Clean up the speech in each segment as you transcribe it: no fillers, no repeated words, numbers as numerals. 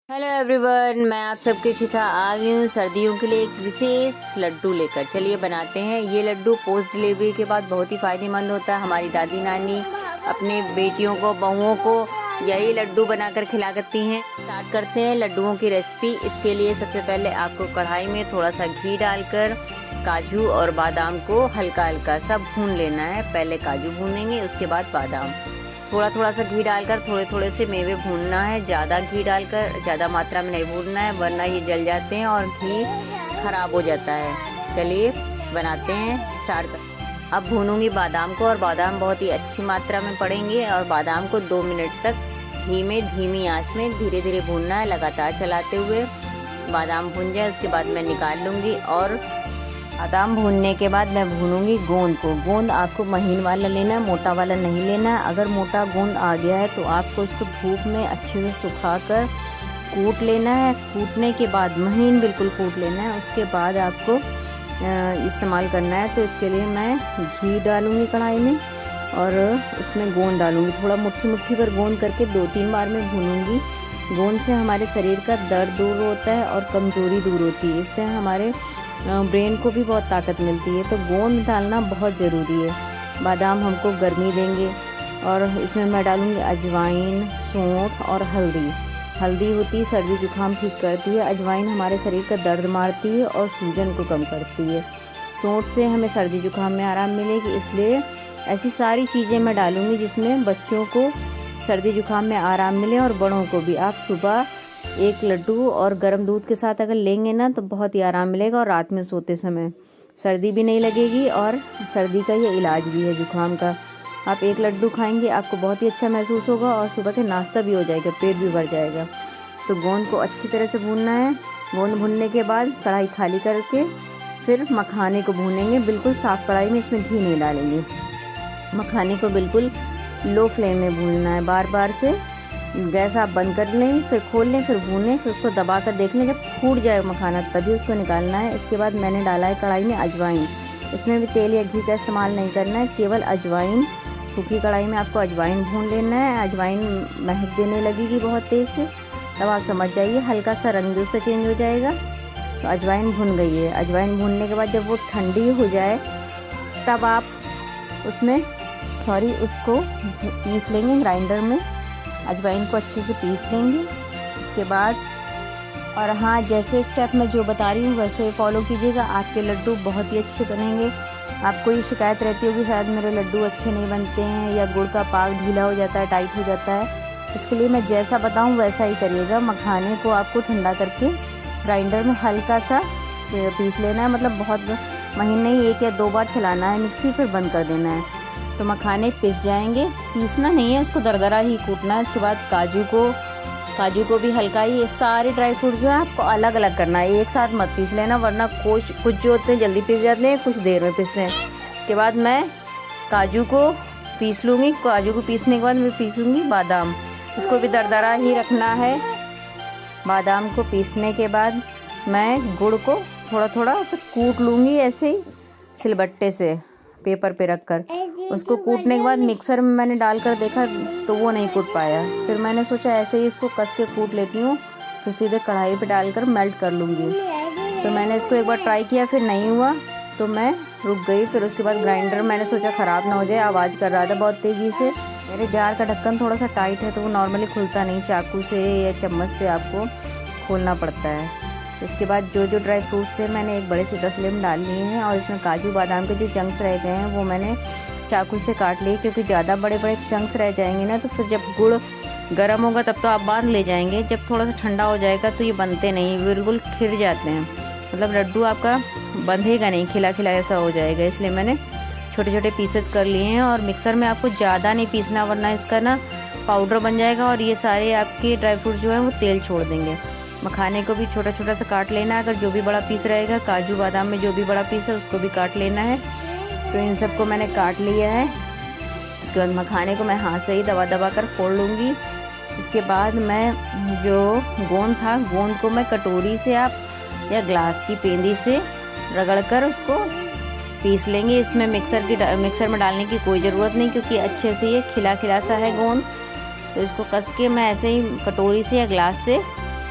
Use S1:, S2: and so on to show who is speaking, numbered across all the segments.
S1: Hello everyone, मैं आप सबके शिखा आ गई हूँ सर्दियों के लिए एक विशेष लड्डू लेकर। चलिए बनाते हैं। ये लड्डू पोस्ट डिलीवरी के बाद बहुत ही फ़ायदेमंद होता है। हमारी दादी नानी अपने बेटियों को, बहुओं को यही लड्डू बनाकर खिला करती हैं। स्टार्ट करते हैं लड्डुओं की रेसिपी। इसके लिए सबसे पहले आपको कढ़ाई में थोड़ा सा घी डालकर काजू और बादाम को हल्का हल्का सा भून लेना है। पहले काजू भूनेंगे, उसके बाद बादाम। थोड़ा थोड़ा सा घी डालकर थोड़े थोड़े से मेवे भूनना है। ज़्यादा घी डालकर ज़्यादा मात्रा में नहीं भूनना है, वरना ये जल जाते हैं और घी खराब हो जाता है। चलिए बनाते हैं, स्टार्ट कर। अब भूनूंगी बादाम को, और बादाम बहुत ही अच्छी मात्रा में पड़ेंगे। और बादाम को 2 मिनट तक घी में धीमी आंच में धीरे धीरे भूनना है, लगातार चलाते हुए। बादाम भून जाए उसके बाद मैं निकाल लूँगी। और बादाम भूनने के बाद मैं भूनूंगी गोंद को। गोंद आपको महीन वाला लेना है, मोटा वाला नहीं लेना है। अगर मोटा गोंद आ गया है तो आपको उसको धूप में अच्छे से सुखाकर कूट लेना है। कूटने के बाद महीन बिल्कुल कूट लेना है, उसके बाद आपको इस्तेमाल करना है। तो इसके लिए मैं घी डालूंगी कढ़ाई में और उसमें गोंद डालूंगी। थोड़ा मुट्ठी मुट्ठी पर गोंद करके 2-3 बार में भूनूंगी। गोंद से हमारे शरीर का दर्द दूर होता है और कमजोरी दूर होती है। इससे हमारे ब्रेन को भी बहुत ताकत मिलती है। तो गोंद डालना बहुत ज़रूरी है। बादाम हमको गर्मी देंगे। और इसमें मैं डालूंगी अजवाइन, सौंठ और हल्दी। हल्दी होती है सर्दी जुकाम ठीक करती है। अजवाइन हमारे शरीर का दर्द मारती है और सूजन को कम करती है। सौंठ से हमें सर्दी जुकाम में आराम मिलेगी। इसलिए ऐसी सारी चीज़ें मैं डालूंगी जिसमें बच्चों को सर्दी जुकाम में आराम मिले और बड़ों को भी। आप सुबह एक लड्डू और गर्म दूध के साथ अगर लेंगे ना तो बहुत ही आराम मिलेगा। और रात में सोते समय सर्दी भी नहीं लगेगी, और सर्दी का ये इलाज भी है जुकाम का। आप एक लड्डू खाएंगे आपको बहुत ही अच्छा महसूस होगा, और सुबह के नाश्ता भी हो जाएगा, पेट भी भर जाएगा। तो गोंद को अच्छी तरह से भूनना है। गोंद भूनने के बाद कढ़ाई खाली करके फिर मखाने को भूनेंगे, बिल्कुल साफ कढ़ाई में, इसमें घी नहीं डालेंगे। मखाने को बिल्कुल लो फ्लेम में भूनना है। बार बार से गैस आप बंद कर लें, फिर खोल लें, फिर भूनें, फिर उसको दबा कर देख लें। जब फूट जाए मखाना तभी उसको निकालना है। इसके बाद मैंने डाला है कढ़ाई में अजवाइन। इसमें भी तेल या घी का इस्तेमाल नहीं करना है, केवल अजवाइन। सूखी कढ़ाई में आपको अजवाइन भून लेना है। अजवाइन महक देने लगेगी बहुत तेज़ से, तब आप समझ जाइए हल्का सा रंग भी उसका चेंज हो जाएगा। तो अजवाइन भुन गई है। अजवाइन भूनने के बाद जब वो ठंडी हो जाए तब आप उसको पीस लेंगे ग्राइंडर में। अजवाइन को अच्छे से पीस लेंगे उसके बाद। और हाँ, जैसे स्टेप मैं जो बता रही हूँ वैसे फॉलो कीजिएगा, आपके लड्डू बहुत ही अच्छे बनेंगे। आपको ये शिकायत रहती होगी शायद मेरे लड्डू अच्छे नहीं बनते हैं, या गुड़ का पाक ढीला हो जाता है, टाइट हो जाता है। इसके लिए मैं जैसा बताऊँ वैसा ही करिएगा। मखाने को आपको ठंडा करके ग्राइंडर में हल्का सा पीस लेना है, मतलब बहुत महीन नहीं, 1 या 2 बार चलाना है मिक्सी, फिर बंद कर देना है। तो मखाने पिस जाएंगे। पीसना नहीं है, उसको दरदरा ही कूटना है। उसके बाद काजू को भी हल्का ही, सारे ड्राई फ्रूट जो है आपको अलग अलग करना है, एक साथ मत पीस लेना, वरना कुछ जो होते हैं जल्दी पीस जाते हैं, कुछ देर में पीसते हैं। इसके बाद मैं काजू को पीस लूँगी। काजू को पीसने के बाद मैं पीसूँगी बादाम, उसको भी दरदरा ही रखना है। बादाम को पीसने के बाद मैं गुड़ को थोड़ा थोड़ा ऐसे कूट लूँगी, ऐसे ही सिलबट्टे से पेपर पे रख कर। उसको कूटने के बाद मिक्सर में मैंने डालकर देखा तो वो नहीं कूट पाया। फिर मैंने सोचा ऐसे ही इसको कस के कूट लेती हूँ, फिर सीधे कढ़ाई पे डालकर मेल्ट कर लूँगी। तो मैंने इसको एक बार ट्राई किया, फिर नहीं हुआ तो मैं रुक गई। फिर उसके बाद ग्राइंडर मैंने सोचा ख़राब ना हो जाए, आवाज़ कर रहा था बहुत तेज़ी से। मेरे जार का ढक्कन थोड़ा सा टाइट है तो वो नॉर्मली खुलता नहीं, चाकू से या चम्मच से आपको खोलना पड़ता है। उसके बाद जो ड्राई फ्रूट्स से मैंने एक बड़े से तसले में डाल लिए हैं, और इसमें काजू बादाम के जो चंक्स रह गए हैं वो मैंने चाकू से काट लिए, क्योंकि ज़्यादा बड़े बड़े चंक्स रह जाएंगे ना तो फिर जब गुड़ गर्म होगा तब तो आप बांध ले जाएंगे। जब थोड़ा सा ठंडा हो जाएगा तो ये बनते नहीं, बिल्कुल खिर जाते हैं, मतलब लड्डू आपका बंधेगा नहीं, खिला खिला ऐसा हो जाएगा। इसलिए मैंने छोटे छोटे पीसेस कर लिए हैं। और मिक्सर में आपको ज़्यादा नहीं पीसना, वरना इसका ना पाउडर बन जाएगा और ये सारे आपके ड्राई फ्रूट जो है वो तेल छोड़ देंगे। मखाने को भी छोटा छोटा सा काट लेना है, अगर जो भी बड़ा पीस रहेगा। काजू बादाम में जो भी बड़ा पीस है उसको भी काट लेना है। तो इन सबको मैंने काट लिया है। उसके बाद मखाने को मैं हाथ से ही दबा दबा कर फोड़ लूँगी। इसके बाद मैं जो गोंद था, गोंद को मैं कटोरी से आप या ग्लास की पेंदी से रगड़ कर उसको पीस लेंगे। इसमें मिक्सर में डालने की कोई ज़रूरत नहीं, क्योंकि अच्छे से ये खिला खिला सा है गोंद। तो इसको कस के मैं ऐसे ही कटोरी से या ग्लास से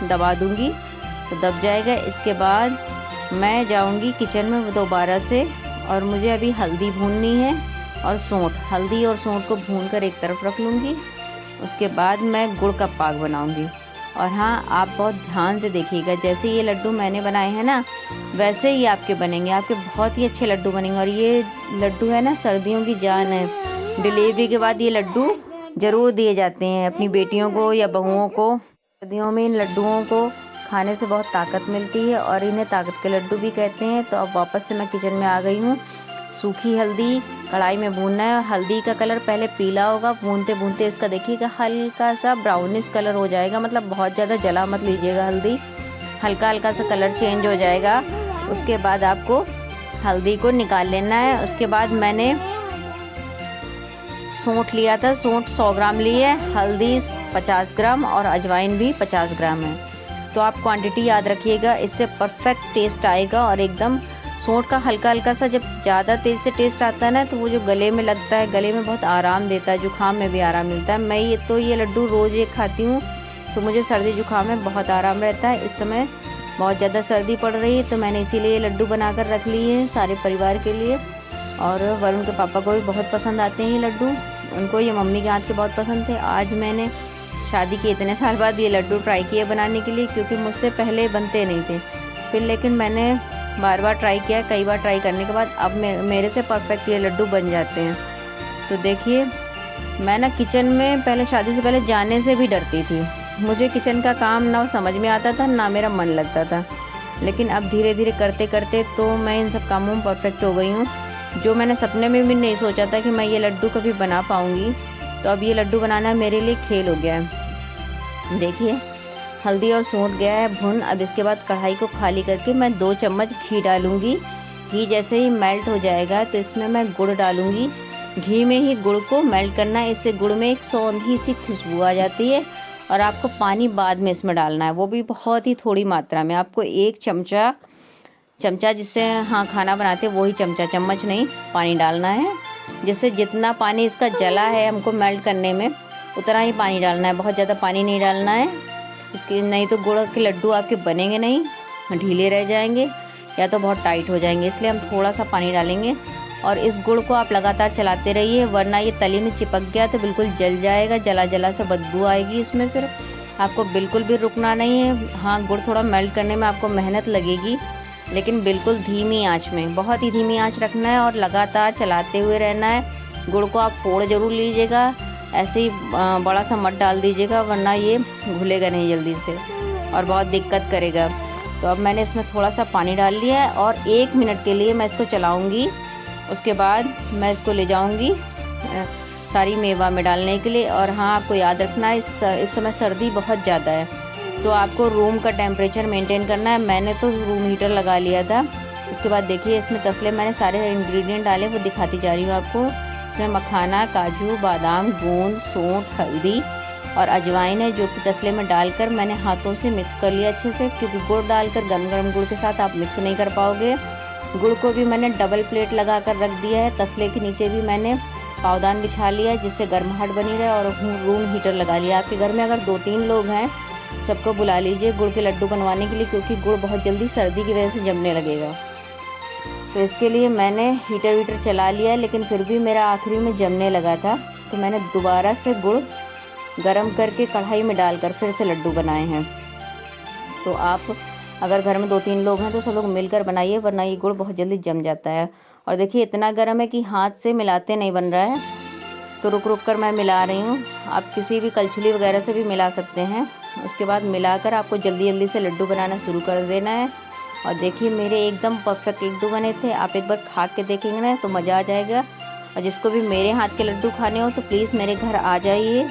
S1: दबा दूंगी तो दब जाएगा। इसके बाद मैं जाऊंगी किचन में दोबारा से, और मुझे अभी हल्दी भूननी है और सौंठ, हल्दी और सौंठ को भूनकर एक तरफ रख लूँगी। उसके बाद मैं गुड़ का पाक बनाऊंगी। और हाँ, आप बहुत ध्यान से देखिएगा, जैसे ये लड्डू मैंने बनाए हैं ना वैसे ही आपके बनेंगे, आपके बहुत ही अच्छे लड्डू बनेंगे। और ये लड्डू है ना सर्दियों की जान है। डिलीवरी के बाद ये लड्डू ज़रूर दिए जाते हैं अपनी बेटियों को या बहुओं को। सर्दियों में इन लड्डुओं को खाने से बहुत ताकत मिलती है और इन्हें ताकत के लड्डू भी कहते हैं। तो अब वापस से मैं किचन में आ गई हूँ। सूखी हल्दी कढ़ाई में भूनना है और हल्दी का कलर पहले पीला होगा, भूनते भूनते इसका देखिएगा हल्का सा ब्राउनिश कलर हो जाएगा, मतलब बहुत ज़्यादा जला मत लीजिएगा हल्दी, हल्का हल्का सा कलर चेंज हो जाएगा। उसके बाद आपको हल्दी को निकाल लेना है। उसके बाद मैंने सौंठ लिया था, सौंठ 100 ग्राम ली है, हल्दी 50 ग्राम और अजवाइन भी 50 ग्राम है। तो आप क्वांटिटी याद रखिएगा, इससे परफेक्ट टेस्ट आएगा। और एकदम सौंठ का हल्का हल्का सा जब ज़्यादा तेज़ से टेस्ट आता है ना तो वो जो गले में लगता है, गले में बहुत आराम देता है, जुकाम में भी आराम मिलता है। मैं ये लड्डू रोज़ एक खाती हूँ तो मुझे सर्दी जुकाम में बहुत आराम रहता है। इस समय बहुत ज़्यादा सर्दी पड़ रही है तो मैंने इसीलिए ये लड्डू बना कर रख लिए हैं सारे परिवार के लिए। और वरुण के पापा को भी बहुत पसंद आते हैं ये लड्डू, उनको ये मम्मी के हाथ के बहुत पसंद थे। आज मैंने शादी के इतने साल बाद ये लड्डू ट्राई किए बनाने के लिए, क्योंकि मुझसे पहले बनते नहीं थे, फिर लेकिन मैंने बार बार ट्राई किया। कई बार ट्राई करने के बाद अब मेरे से परफेक्ट ये लड्डू बन जाते हैं। तो देखिए, मैं ना किचन में पहले शादी से पहले जाने से भी डरती थी। मुझे किचन का काम ना समझ में आता था ना मेरा मन लगता था, लेकिन अब धीरे धीरे करते करते तो मैं इन सब कामों में परफेक्ट हो गई हूँ। जो मैंने सपने में भी नहीं सोचा था कि मैं ये लड्डू कभी बना पाऊँगी, तो अब ये लड्डू बनाना मेरे लिए खेल हो गया है। देखिए, हल्दी और सौंठ गया है भुन। अब इसके बाद कढ़ाई को खाली करके मैं 2 चम्मच घी डालूंगी। घी जैसे ही मेल्ट हो जाएगा तो इसमें मैं गुड़ डालूंगी। घी में ही गुड़ को मेल्ट करना है, इससे गुड़ में एक सौंधी सी खुशबू आ जाती है। और आपको पानी बाद में इसमें डालना है, वो भी बहुत ही थोड़ी मात्रा में। आपको 1 चमचा जिससे हाँ खाना बनाते वही चमचा, चम्मच नहीं, पानी डालना है। जिससे जितना पानी इसका जला है हमको मेल्ट करने में उतना ही पानी डालना है, बहुत ज़्यादा पानी नहीं डालना है। इसके नहीं तो गुड़ के लड्डू आपके बनेंगे नहीं, ढीले रह जाएंगे या तो बहुत टाइट हो जाएंगे। इसलिए हम थोड़ा सा पानी डालेंगे। और इस गुड़ को आप लगातार चलाते रहिए, वरना ये तली में चिपक गया तो बिल्कुल जल जाएगा, जला जला से बदबू आएगी इसमें। फिर आपको बिल्कुल भी रुकना नहीं है। हाँ, गुड़ थोड़ा मेल्ट करने में आपको मेहनत लगेगी, लेकिन बिल्कुल धीमी आंच में, बहुत ही धीमी आंच रखना है और लगातार चलाते हुए रहना है। गुड़ को आप फोड़ जरूर लीजिएगा, ऐसे ही बड़ा सा मत डाल दीजिएगा, वरना ये घुलेगा नहीं जल्दी से और बहुत दिक्कत करेगा। तो अब मैंने इसमें थोड़ा सा पानी डाल लिया है और 1 मिनट के लिए मैं इसको चलाऊंगी। उसके बाद मैं इसको ले जाऊंगी सारी मेवा में डालने के लिए। और हाँ, आपको याद रखना है इस समय सर्दी बहुत ज़्यादा है, तो आपको रूम का टेम्परेचर मेंटेन करना है। मैंने तो रूम हीटर लगा लिया था। उसके बाद देखिए, इसमें तसले मैंने सारे इंग्रेडिएंट डाले, वो दिखाती जा रही हूँ आपको। इसमें मखाना, काजू, बादाम, गोंद, सौंठ, हल्दी और अजवाइन है, जो कि तसले में डालकर मैंने हाथों से मिक्स कर लिया अच्छे से, क्योंकि गुड़ डालकर गरम गरम गुड़ के साथ आप मिक्स नहीं कर पाओगे। गुड़ को भी मैंने डबल प्लेट लगा कर रख दिया है। तसले के नीचे भी मैंने पावदान बिछा लिया है, जिससे गर्माहट बनी रहे। और रूम हीटर लगा लिया। आपके घर में अगर 2-3 लोग हैं, सबको बुला लीजिए गुड़ के लड्डू बनवाने के लिए, क्योंकि गुड़ बहुत जल्दी सर्दी की वजह से जमने लगेगा। तो इसके लिए मैंने हीटर वीटर चला लिया, लेकिन फिर भी मेरा आखिरी में जमने लगा था, तो मैंने दोबारा से गुड़ गरम करके कढ़ाई में डालकर फिर से लड्डू बनाए हैं। तो आप अगर घर में 2-3 लोग हैं तो सब लोग मिलकर बनाइए, वरना ये गुड़ बहुत जल्दी जम जाता है। और देखिए, इतना गर्म है कि हाथ से मिलाते नहीं बन रहा है, तो रुक रुक कर मैं मिला रही हूँ। आप किसी भी कलछुली वगैरह से भी मिला सकते हैं। उसके बाद मिलाकर आपको जल्दी जल्दी से लड्डू बनाना शुरू कर देना है। और देखिए, मेरे एकदम परफेक्ट लड्डू बने थे। आप एक बार खा के देखेंगे ना तो मज़ा आ जाएगा। और जिसको भी मेरे हाथ के लड्डू खाने हो तो प्लीज़ मेरे घर आ जाइए।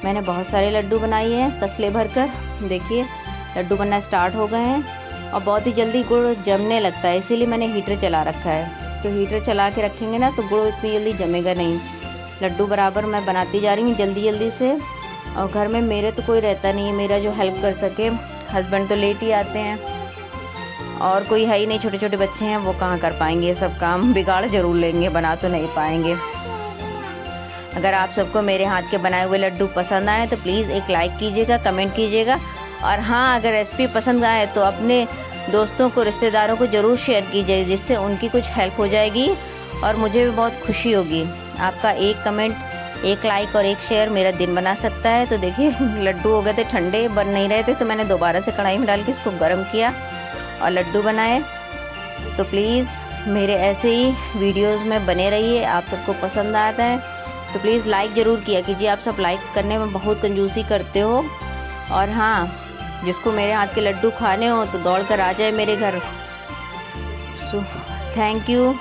S1: मैंने बहुत सारे लड्डू बनाए हैं तसले भर कर। देखिए, लड्डू बनना स्टार्ट हो गए हैं और बहुत ही जल्दी गुड़ जमने लगता है, इसीलिए मैंने हीटर चला रखा है। तो हीटर चला के रखेंगे ना तो गुड़ इतनी जल्दी जमेगा नहीं। लड्डू बराबर मैं बनाती जा रही हूँ जल्दी जल्दी से। और घर में मेरे तो कोई रहता नहीं है मेरा जो हेल्प कर सके। हस्बैंड तो लेट ही आते हैं और कोई है ही नहीं, छोटे छोटे बच्चे हैं, वो कहाँ कर पाएंगे ये सब काम। बिगाड़ जरूर लेंगे, बना तो नहीं पाएंगे। अगर आप सबको मेरे हाथ के बनाए हुए लड्डू पसंद आए तो प्लीज़ एक लाइक कीजिएगा, कमेंट कीजिएगा और हाँ, अगर रेसिपी पसंद आए तो अपने दोस्तों को, रिश्तेदारों को ज़रूर शेयर कीजिए, जिससे उनकी कुछ हेल्प हो जाएगी और मुझे भी बहुत खुशी होगी। आपका एक कमेंट, एक लाइक और एक शेयर मेरा दिन बना सकता है। तो देखिए लड्डू हो गए थे ठंडे, बन नहीं रहे थे, तो मैंने दोबारा से कढ़ाई में डाल के इसको गर्म किया और लड्डू बनाए। तो प्लीज़ मेरे ऐसे ही वीडियोस में बने रहिए। आप सबको पसंद आता है तो प्लीज़ लाइक ज़रूर किया कीजिए। आप सब लाइक करने में बहुत कंजूसी करते हो। और हाँ, जिसको मेरे हाथ के लड्डू खाने हो तो दौड़ कर आ जाए मेरे घर। So thank you.